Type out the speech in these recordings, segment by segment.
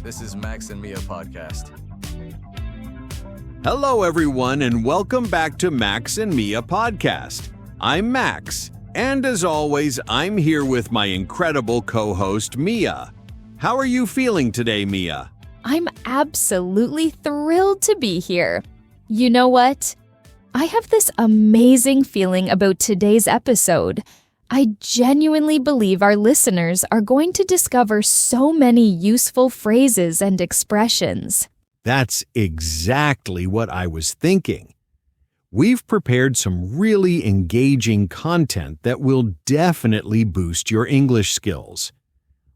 This is Max and Mia podcast. Hello, everyone, and welcome back to Max and Mia podcast. I'm Max, and as always, I'm here with my incredible co-host, Mia. How are you feeling today, Mia? I'm absolutely thrilled to be here. You know what? I have this amazing feeling about today's episode. I genuinely believe our listeners are going to discover so many useful phrases and expressions. That's exactly what I was thinking. We've prepared some really engaging content that will definitely boost your English skills.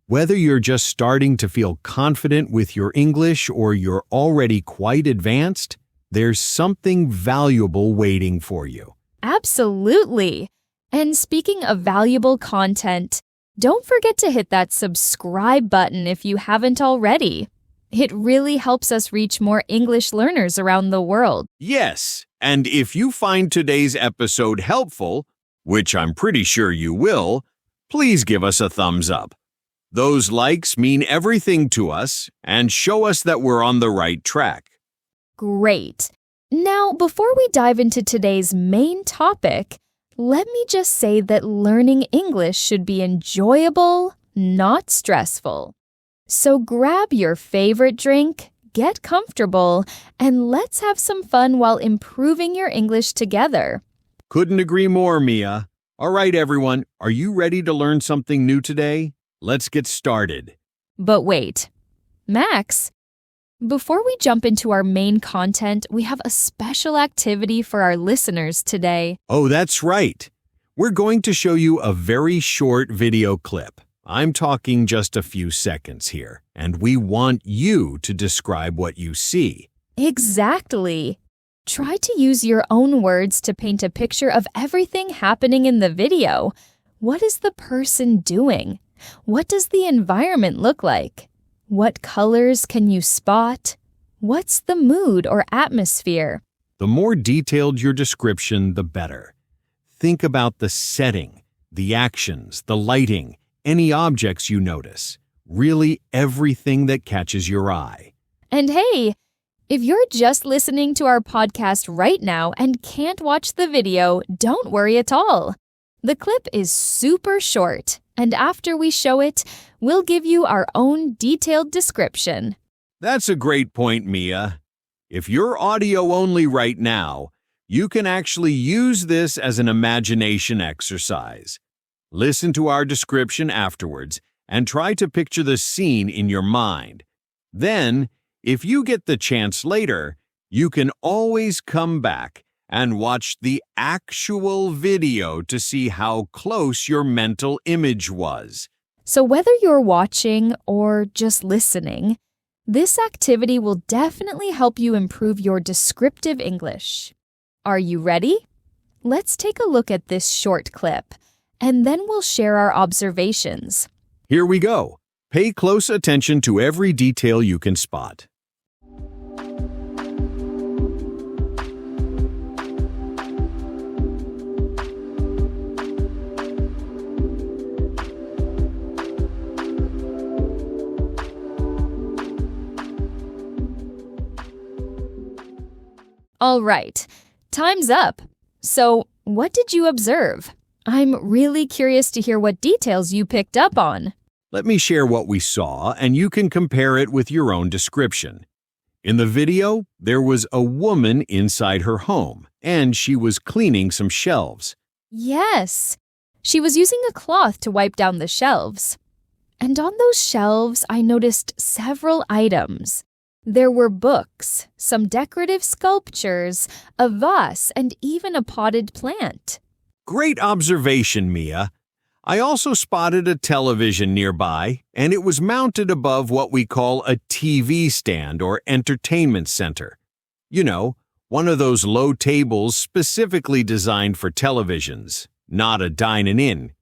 Whether you're just starting to feel confident with your English or you're already quite advanced, there's something valuable waiting for you. Absolutely. And speaking of valuable content, don't forget to hit that subscribe button if you haven't already. It really helps us reach more English learners around the world. Yes, and if you find today's episode helpful, which I'm pretty sure you will, please give us a thumbs up. Those likes mean everything to us and show us that we're on the right track. Great. Now, before we dive into today's main topic, let me just say that learning English should be enjoyable, not stressful. So grab your favorite drink, get comfortable, and let's have some fun while improving your English together. Couldn't agree more, Mia. All right, everyone, are you ready to learn something new today? Let's get started. But wait, Max, before we jump into our main content, we have a special activity for our listeners today. Oh, that's right. We're going to show you a very short video clip. I'm talking just a few seconds here, and we want you to describe what you see. Exactly. Try to use your own words to paint a picture of everything happening in the video. What is the person doing? What does the environment look like? What colors can you spot? What's the mood or atmosphere? The more detailed your description, the better. Think about the setting, the actions, the lighting, any objects you notice. Really everything that catches your eye. And hey, if you're just listening to our podcast right now and can't watch the video, don't worry at all. The clip is super short, and after we show it, we'll give you our own detailed description. That's a great point, Mia. If you're audio only right now, you can actually use this as an imagination exercise. Listen to our description afterwards and try to picture the scene in your mind. Then, if you get the chance later, you can always come back and watch the actual video to see how close your mental image was. So whether you're watching or just listening, this activity will definitely help you improve your descriptive English. Are you ready? Let's take a look at this short clip, and then we'll share our observations. Here we go. Pay close attention to every detail you can spot. All right, time's up. So, what did you observe? I'm really curious to hear what details you picked up on. Let me share what we saw, and you can compare it with your own description. In the video, there was a woman inside her home, and she was cleaning some shelves. Yes, she was using a cloth to wipe down the shelves. And on those shelves, I noticed several items. There were books, some decorative sculptures, a vase, and even a potted plant. Great observation, Mia. I also spotted a television nearby, and it was mounted above what we call a TV stand or entertainment center. You know, one of those low tables specifically designed for televisions, not a dine-in.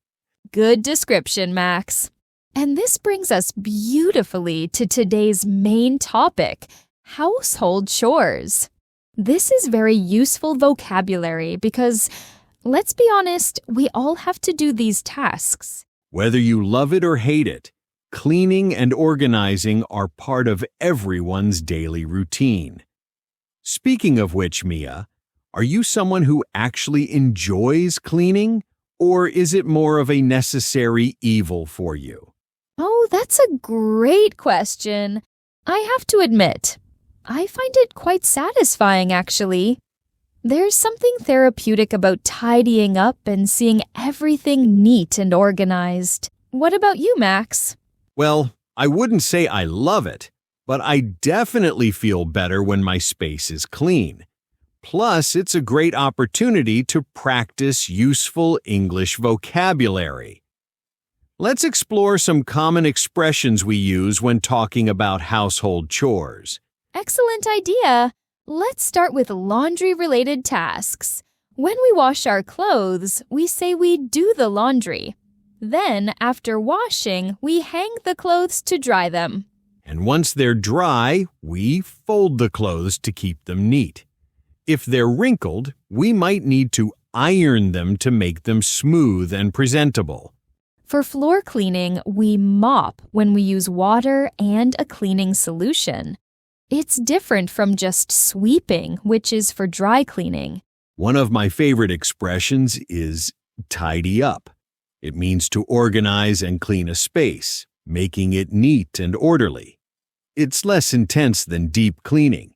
Good description, Max. And this brings us beautifully to today's main topic, household chores. This is very useful vocabulary because, let's be honest, we all have to do these tasks. Whether you love it or hate it, cleaning and organizing are part of everyone's daily routine. Speaking of which, Mia, are you someone who actually enjoys cleaning, or is it more of a necessary evil for you? Oh, that's a great question. I have to admit, I find it quite satisfying, actually. There's something therapeutic about tidying up and seeing everything neat and organized. What about you, Max? Well, I wouldn't say I love it, but I definitely feel better when my space is clean. Plus, it's a great opportunity to practice useful English vocabulary. Let's explore some common expressions we use when talking about household chores. Excellent idea. Let's start with laundry-related tasks. When we wash our clothes, we say we do the laundry. Then, after washing, we hang the clothes to dry them. And once they're dry, we fold the clothes to keep them neat. If they're wrinkled, we might need to iron them to make them smooth and presentable. For floor cleaning, we mop when we use water and a cleaning solution. It's different from just sweeping, which is for dry cleaning. One of my favorite expressions is tidy up. It means to organize and clean a space, making it neat and orderly. It's less intense than deep cleaning.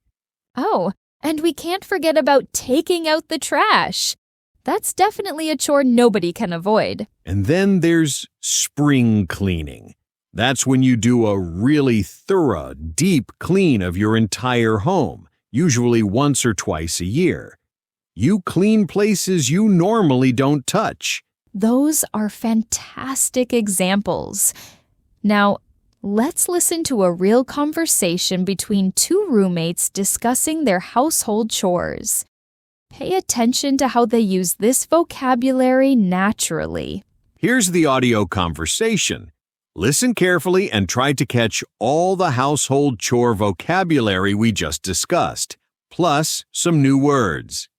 Oh, and we can't forget about taking out the trash. That's definitely a chore nobody can avoid. And then there's spring cleaning. That's when you do a really thorough, deep clean of your entire home, usually once or twice a year. You clean places you normally don't touch. Those are fantastic examples. Now, let's listen to a real conversation between two roommates discussing their household chores. Pay attention to how they use this vocabulary naturally. Here's the audio conversation. Listen carefully and try to catch all the household chore vocabulary we just discussed, plus some new words.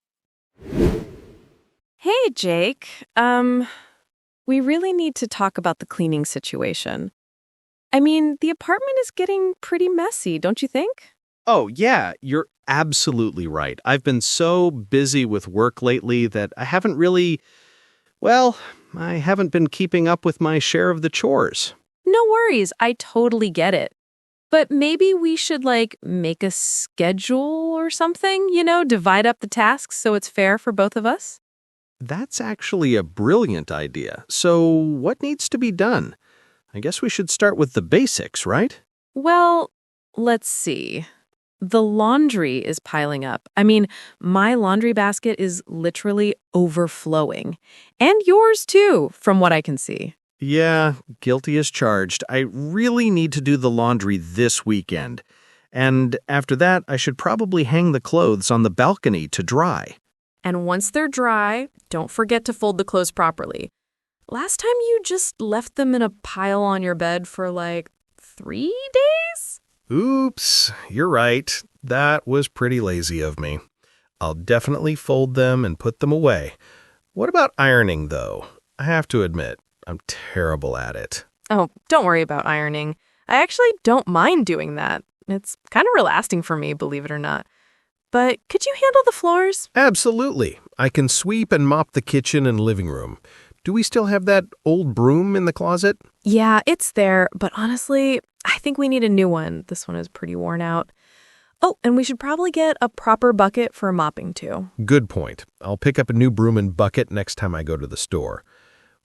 Hey, Jake. We really need to talk about the cleaning situation. I mean, the apartment is getting pretty messy, don't you think? Oh, yeah, you're absolutely right. I've been so busy with work lately that I haven't been keeping up with my share of the chores. No worries, I totally get it. But maybe we should, make a schedule or something, divide up the tasks so it's fair for both of us? That's actually a brilliant idea. So what needs to be done? I guess we should start with the basics, right? Well, let's see. The laundry is piling up. I mean, my laundry basket is literally overflowing. And yours too, from what I can see. Yeah, guilty as charged. I really need to do the laundry this weekend. And after that, I should probably hang the clothes on the balcony to dry. And once they're dry, don't forget to fold the clothes properly. Last time you just left them in a pile on your bed for 3 days? Oops, you're right. That was pretty lazy of me. I'll definitely fold them and put them away. What about ironing, though? I have to admit, I'm terrible at it. Oh, don't worry about ironing. I actually don't mind doing that. It's kind of relaxing for me, believe it or not. But could you handle the floors? Absolutely. I can sweep and mop the kitchen and living room. Do we still have that old broom in the closet? Yeah, it's there, but honestly, I think we need a new one. This one is pretty worn out. Oh, and we should probably get a proper bucket for mopping too. Good point. I'll pick up a new broom and bucket next time I go to the store.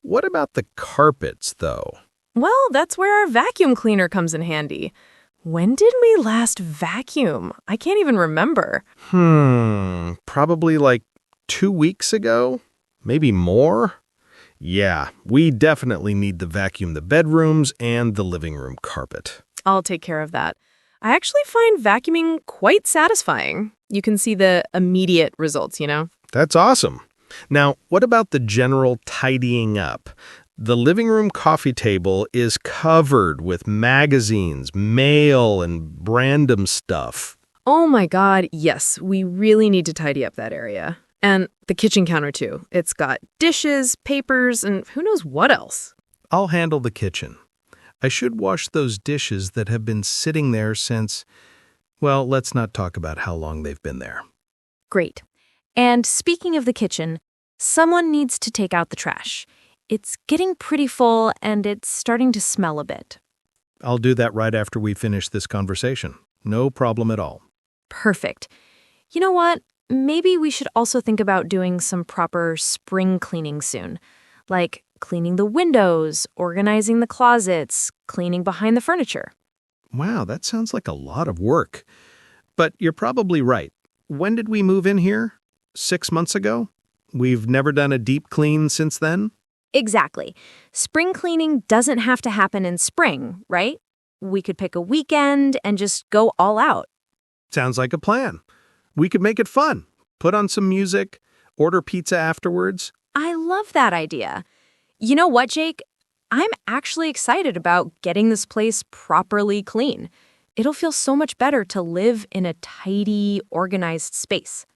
What about the carpets, though? Well, that's where our vacuum cleaner comes in handy. When did we last vacuum? I can't even remember. Probably 2 weeks ago? Maybe more? Yeah, we definitely need to vacuum the bedrooms and the living room carpet. I'll take care of that. I actually find vacuuming quite satisfying. You can see the immediate results, That's awesome. Now, what about the general tidying up? The living room coffee table is covered with magazines, mail, and random stuff. Oh my God, yes, we really need to tidy up that area. And the kitchen counter, too. It's got dishes, papers, and who knows what else. I'll handle the kitchen. I should wash those dishes that have been sitting there since, well, let's not talk about how long they've been there. Great. And speaking of the kitchen, someone needs to take out the trash. It's getting pretty full and it's starting to smell a bit. I'll do that right after we finish this conversation. No problem at all. Perfect. You know what? Maybe we should also think about doing some proper spring cleaning soon. Like cleaning the windows, organizing the closets, cleaning behind the furniture. Wow, that sounds like a lot of work. But you're probably right. When did we move in here? 6 months ago? We've never done a deep clean since then? Exactly. Spring cleaning doesn't have to happen in spring, right? We could pick a weekend and just go all out. Sounds like a plan. We could make it fun. Put on some music, order pizza afterwards. I love that idea. You know what, Jake? I'm actually excited about getting this place properly clean. It'll feel so much better to live in a tidy, organized space.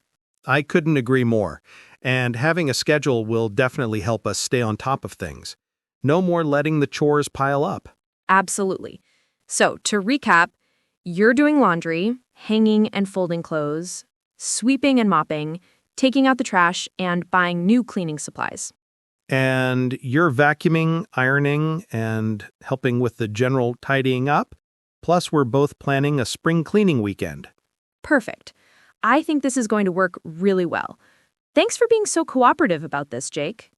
I couldn't agree more. And having a schedule will definitely help us stay on top of things. No more letting the chores pile up. Absolutely. So, to recap, you're doing laundry, hanging and folding clothes, sweeping and mopping, taking out the trash, and buying new cleaning supplies. And you're vacuuming, ironing, and helping with the general tidying up. Plus, we're both planning a spring cleaning weekend. Perfect. I think this is going to work really well. Thanks for being so cooperative about this, Jake.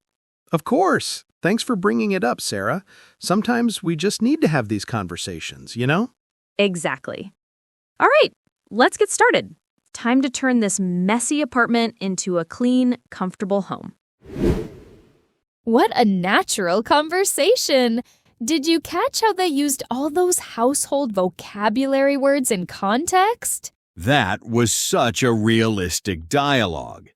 Of course. Thanks for bringing it up, Sarah. Sometimes we just need to have these conversations, you know? Exactly. All right, let's get started. Time to turn this messy apartment into a clean, comfortable home. What a natural conversation! Did you catch how they used all those household vocabulary words in context? That was such a realistic dialogue.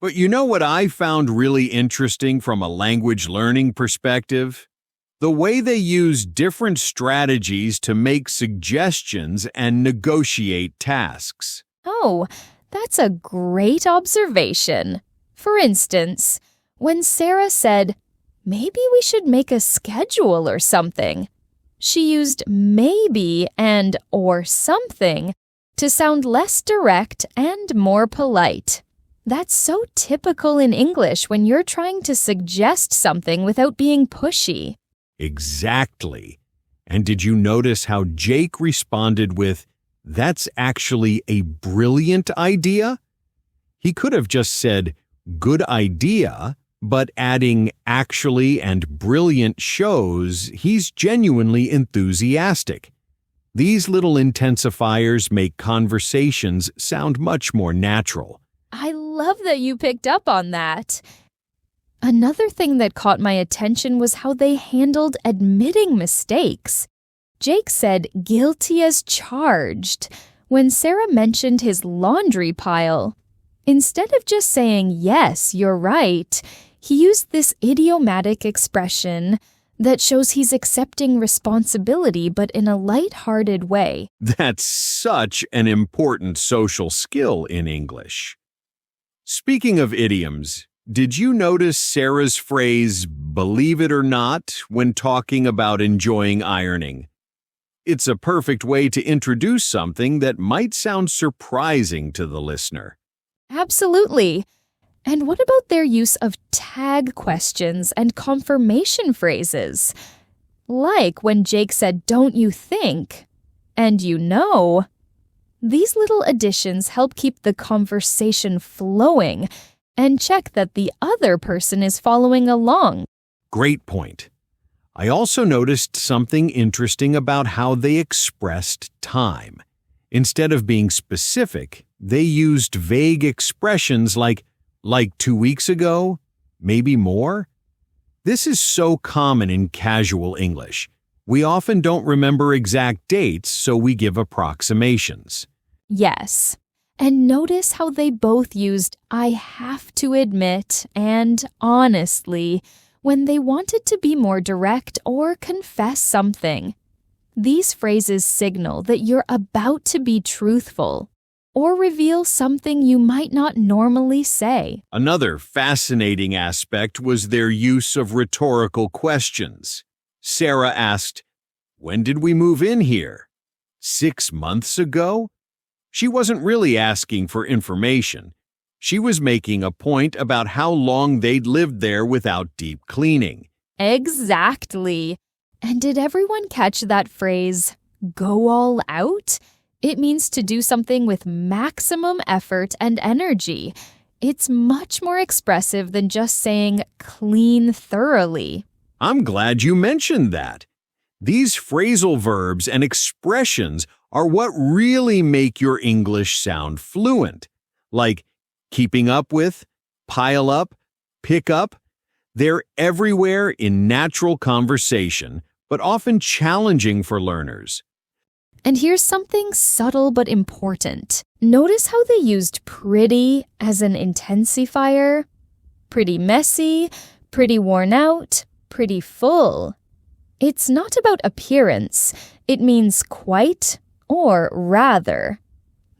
But you know what I found really interesting from a language learning perspective? The way they use different strategies to make suggestions and negotiate tasks. Oh, that's a great observation. For instance, when Sarah said, "Maybe we should make a schedule or something," she used maybe and or something to sound less direct and more polite. That's so typical in English when you're trying to suggest something without being pushy. Exactly. And did you notice how Jake responded with, "That's actually a brilliant idea"? He could have just said, "Good idea," but adding "actually" and "brilliant" shows he's genuinely enthusiastic. These little intensifiers make conversations sound much more natural. I love that you picked up on that. Another thing that caught my attention was how they handled admitting mistakes. Jake said guilty as charged when Sarah mentioned his laundry pile. Instead of just saying, "Yes, you're right," he used this idiomatic expression that shows he's accepting responsibility but in a light-hearted way. That's such an important social skill in English. Speaking of idioms, did you notice Sarah's phrase, "believe it or not," when talking about enjoying ironing? It's a perfect way to introduce something that might sound surprising to the listener. Absolutely. And what about their use of tag questions and confirmation phrases? Like when Jake said, "Don't you think?" and "you know." These little additions help keep the conversation flowing and check that the other person is following along. Great point. I also noticed something interesting about how they expressed time. Instead of being specific, they used vague expressions like 2 weeks ago, maybe more. This is so common in casual English. We often don't remember exact dates, so we give approximations. Yes. And notice how they both used "I have to admit" and "honestly" when they wanted to be more direct or confess something. These phrases signal that you're about to be truthful or reveal something you might not normally say. Another fascinating aspect was their use of rhetorical questions. Sarah asked, When did we move in here? 6 months ago? She wasn't really asking for information. She was making a point about how long they'd lived there without deep cleaning. Exactly. And did everyone catch that phrase, go all out? It means to do something with maximum effort and energy. It's much more expressive than just saying clean thoroughly. I'm glad you mentioned that. These phrasal verbs and expressions are what really make your English sound fluent, like keeping up with, pile up, pick up. They're everywhere in natural conversation, but often challenging for learners. And here's something subtle but important. Notice how they used pretty as an intensifier. Pretty messy, pretty worn out, pretty full. It's not about appearance. It means quite or rather.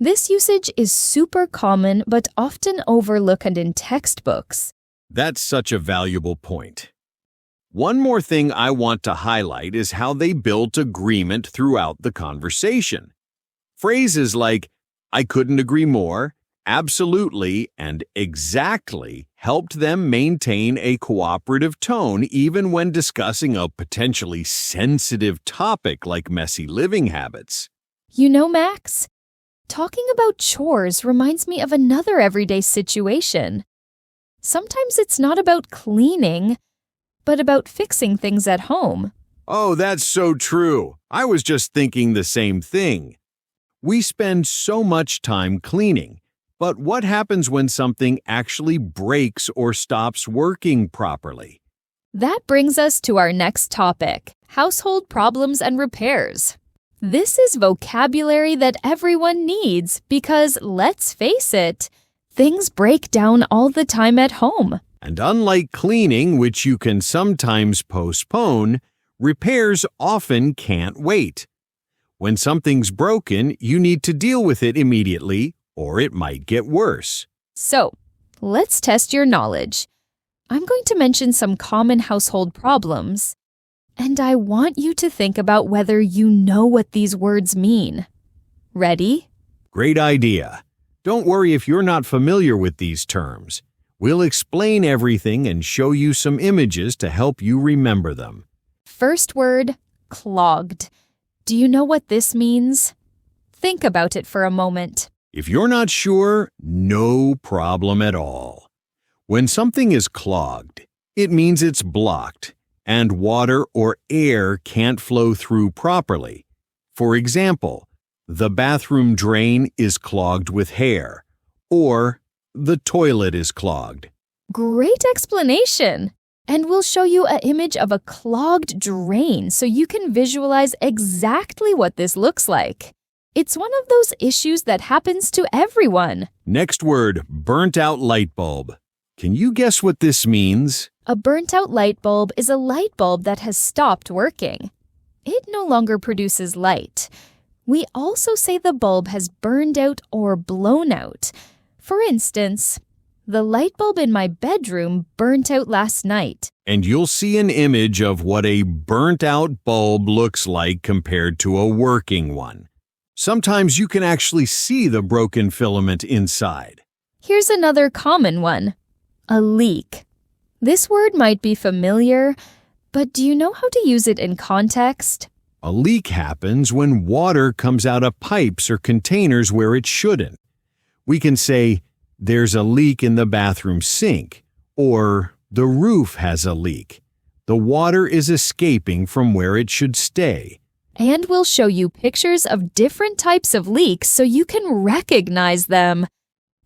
This usage is super common but often overlooked in textbooks. That's such a valuable point. One more thing I want to highlight is how they built agreement throughout the conversation. Phrases like, I couldn't agree more, absolutely, and exactly helped them maintain a cooperative tone even when discussing a potentially sensitive topic like messy living habits. You know, Max, talking about chores reminds me of another everyday situation. Sometimes it's not about cleaning, but about fixing things at home. Oh, that's so true. I was just thinking the same thing. We spend so much time cleaning, but what happens when something actually breaks or stops working properly? That brings us to our next topic, household problems and repairs. This is vocabulary that everyone needs because, let's face it, things break down all the time at home. And unlike cleaning, which you can sometimes postpone, repairs often can't wait. When something's broken, you need to deal with it immediately, or it might get worse. So, let's test your knowledge. I'm going to mention some common household problems, and I want you to think about whether you know what these words mean. Ready? Great idea. Don't worry if you're not familiar with these terms. We'll explain everything and show you some images to help you remember them. First word, clogged. Do you know what this means? Think about it for a moment. If you're not sure, no problem at all. When something is clogged, it means it's blocked, and water or air can't flow through properly. For example, the bathroom drain is clogged with hair, or the toilet is clogged. Great explanation! And we'll show you an image of a clogged drain so you can visualize exactly what this looks like. It's one of those issues that happens to everyone. Next word, burnt-out light bulb. Can you guess what this means? A burnt-out light bulb is a light bulb that has stopped working. It no longer produces light. We also say the bulb has burned out or blown out. For instance, the light bulb in my bedroom burnt out last night. And you'll see an image of what a burnt-out bulb looks like compared to a working one. Sometimes you can actually see the broken filament inside. Here's another common one, a leak. This word might be familiar, but do you know how to use it in context? A leak happens when water comes out of pipes or containers where it shouldn't. We can say, there's a leak in the bathroom sink, or the roof has a leak. The water is escaping from where it should stay. And we'll show you pictures of different types of leaks so you can recognize them.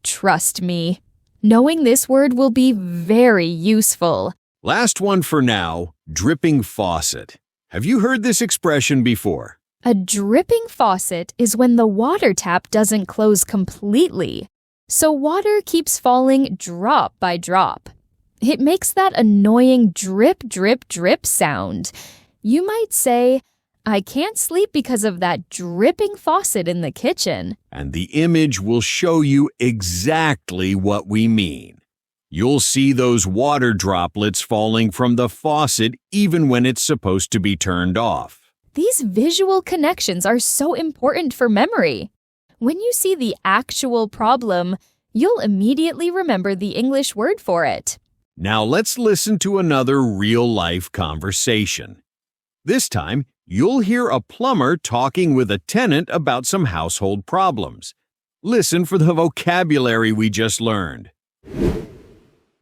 Trust me, knowing this word will be very useful. Last one for now, dripping faucet. Have you heard this expression before? A dripping faucet is when the water tap doesn't close completely, so water keeps falling drop by drop. It makes that annoying drip, drip, drip sound. You might say, I can't sleep because of that dripping faucet in the kitchen. And the image will show you exactly what we mean. You'll see those water droplets falling from the faucet even when it's supposed to be turned off. These visual connections are so important for memory. When you see the actual problem, you'll immediately remember the English word for it. Now let's listen to another real-life conversation. This time, you'll hear a plumber talking with a tenant about some household problems. Listen for the vocabulary we just learned.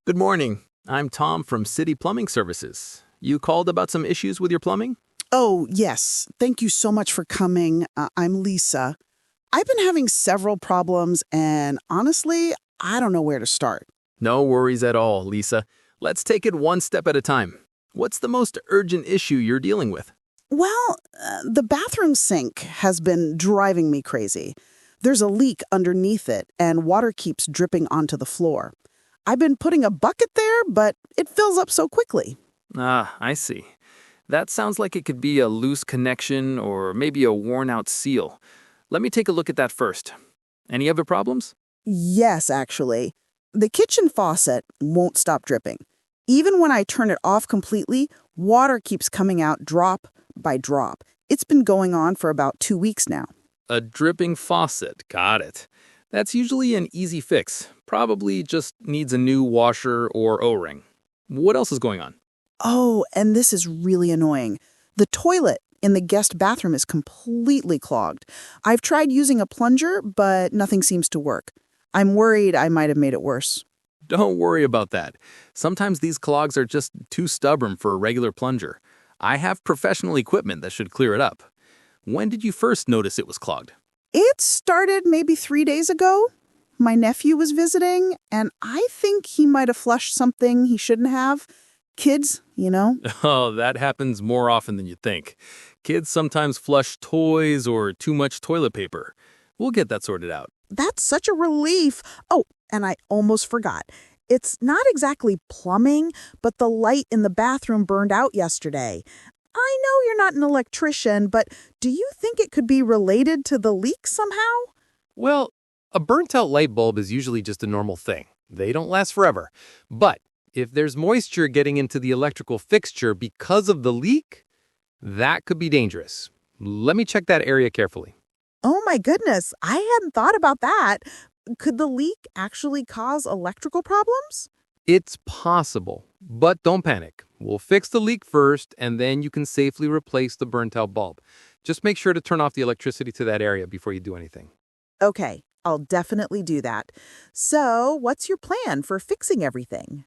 Good morning. I'm Tom from City Plumbing Services. You called about some issues with your plumbing? Oh, yes. Thank you so much for coming. I'm Lisa. I've been having several problems, and honestly, I don't know where to start. No worries at all, Lisa. Let's take it one step at a time. What's the most urgent issue you're dealing with? Well, the bathroom sink has been driving me crazy. There's a leak underneath it, and water keeps dripping onto the floor. I've been putting a bucket there, but it fills up so quickly. Ah, I see. That sounds like it could be a loose connection or maybe a worn-out seal. Let me take a look at that first. Any other problems? Yes, actually. The kitchen faucet won't stop dripping. Even when I turn it off completely, water keeps coming out drop by drop. It's been going on for about 2 weeks now. A dripping faucet. Got it. That's usually an easy fix. Probably just needs a new washer or O-ring. What else is going on? Oh, and this is really annoying. The toilet in the guest bathroom is completely clogged. I've tried using a plunger, but nothing seems to work. I'm worried I might have made it worse. Don't worry about that. Sometimes these clogs are just too stubborn for a regular plunger. I have professional equipment that should clear it up. When did you first notice it was clogged? It started maybe 3 days ago. My nephew was visiting, and I think he might have flushed something he shouldn't have. Kids, you know? Oh, that happens more often than you think. Kids sometimes flush toys or too much toilet paper. We'll get that sorted out. That's such a relief. Oh, and I almost forgot. It's not exactly plumbing, but the light in the bathroom burned out yesterday. I know you're not an electrician, but do you think it could be related to the leak somehow? Well, a burnt-out light bulb is usually just a normal thing. They don't last forever. But if there's moisture getting into the electrical fixture because of the leak, that could be dangerous. Let me check that area carefully. Oh my goodness, I hadn't thought about that. Could the leak actually cause electrical problems? It's possible, but don't panic. We'll fix the leak first, and then you can safely replace the burnt-out bulb. Just make sure to turn off the electricity to that area before you do anything. Okay, I'll definitely do that. So, what's your plan for fixing everything?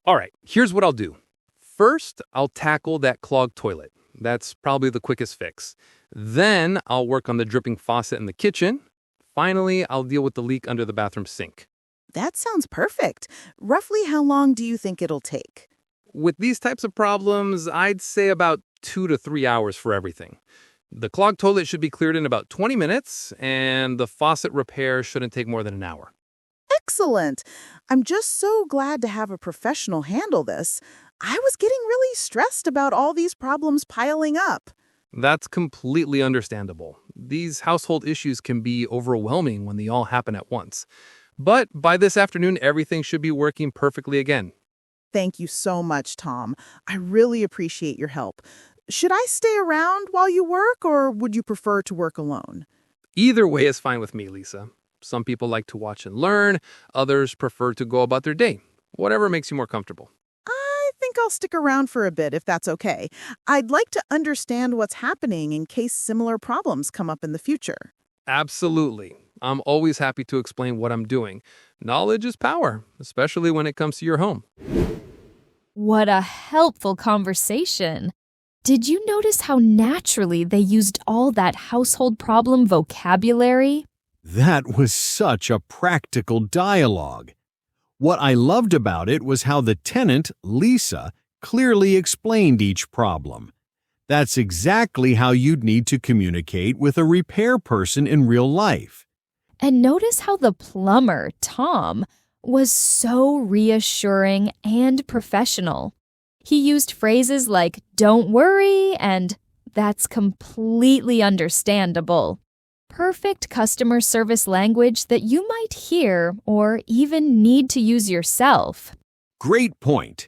All right, here's what I'll do. First, I'll tackle that clogged toilet. That's probably the quickest fix. Then, I'll work on the dripping faucet in the kitchen. Finally, I'll deal with the leak under the bathroom sink. That sounds perfect. Roughly how long do you think it'll take? With these types of problems, I'd say about 2 to 3 hours for everything. The clogged toilet should be cleared in about 20 minutes, and the faucet repair shouldn't take more than an hour. Excellent. I'm just so glad to have a professional handle this. I was getting really stressed about all these problems piling up. That's completely understandable. These household issues can be overwhelming when they all happen at once. But by this afternoon, everything should be working perfectly again. Thank you so much, Tom. I really appreciate your help. Should I stay around while you work, or would you prefer to work alone? Either way is fine with me, Lisa. Some people like to watch and learn. Others prefer to go about their day. Whatever makes you more comfortable. I think I'll stick around for a bit if that's okay. I'd like to understand what's happening in case similar problems come up in the future. Absolutely. I'm always happy to explain what I'm doing. Knowledge is power, especially when it comes to your home. What a helpful conversation. Did you notice how naturally they used all that household problem vocabulary? That was such a practical dialogue. What I loved about it was how the tenant, Lisa, clearly explained each problem. That's exactly how you'd need to communicate with a repair person in real life. And notice how the plumber, Tom, was so reassuring and professional. He used phrases like, "Don't worry," and "That's completely understandable." Perfect customer service language that you might hear or even need to use yourself. Great point.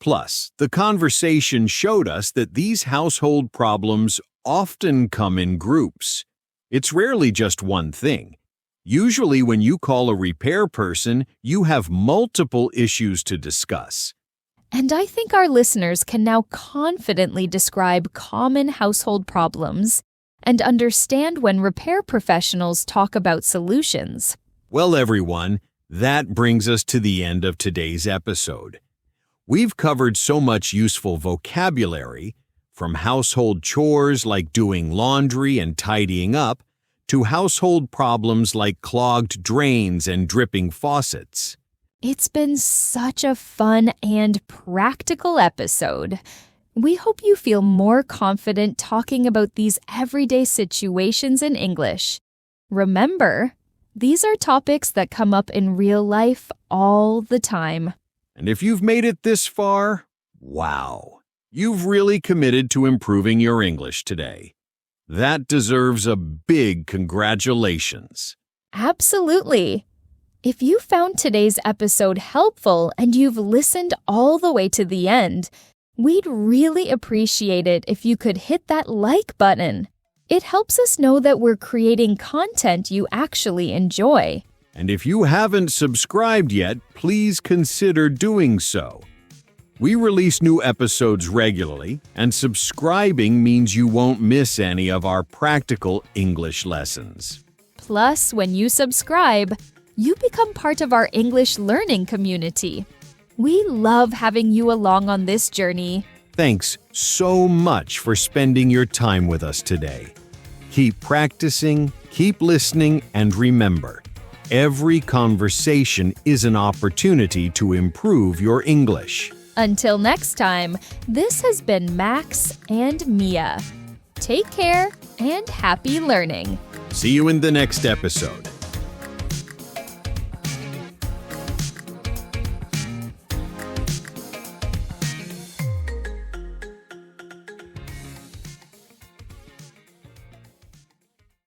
Plus, the conversation showed us that these household problems often come in groups. It's rarely just one thing. Usually when you call a repair person, you have multiple issues to discuss. And I think our listeners can now confidently describe common household problems and understand when repair professionals talk about solutions. Well, everyone, that brings us to the end of today's episode. We've covered so much useful vocabulary, from household chores like doing laundry and tidying up, to household problems like clogged drains and dripping faucets. It's been such a fun and practical episode. We hope you feel more confident talking about these everyday situations in English. Remember, these are topics that come up in real life all the time. And if you've made it this far, wow, you've really committed to improving your English today. That deserves a big congratulations. Absolutely. If you found today's episode helpful and you've listened all the way to the end, we'd really appreciate it if you could hit that like button. It helps us know that we're creating content you actually enjoy. And if you haven't subscribed yet, please consider doing so. We release new episodes regularly, and subscribing means you won't miss any of our practical English lessons. Plus, when you subscribe, you become part of our English learning community. We love having you along on this journey. Thanks so much for spending your time with us today. Keep practicing, keep listening, and remember, every conversation is an opportunity to improve your English. Until next time, this has been Max and Mia. Take care and happy learning. See you in the next episode.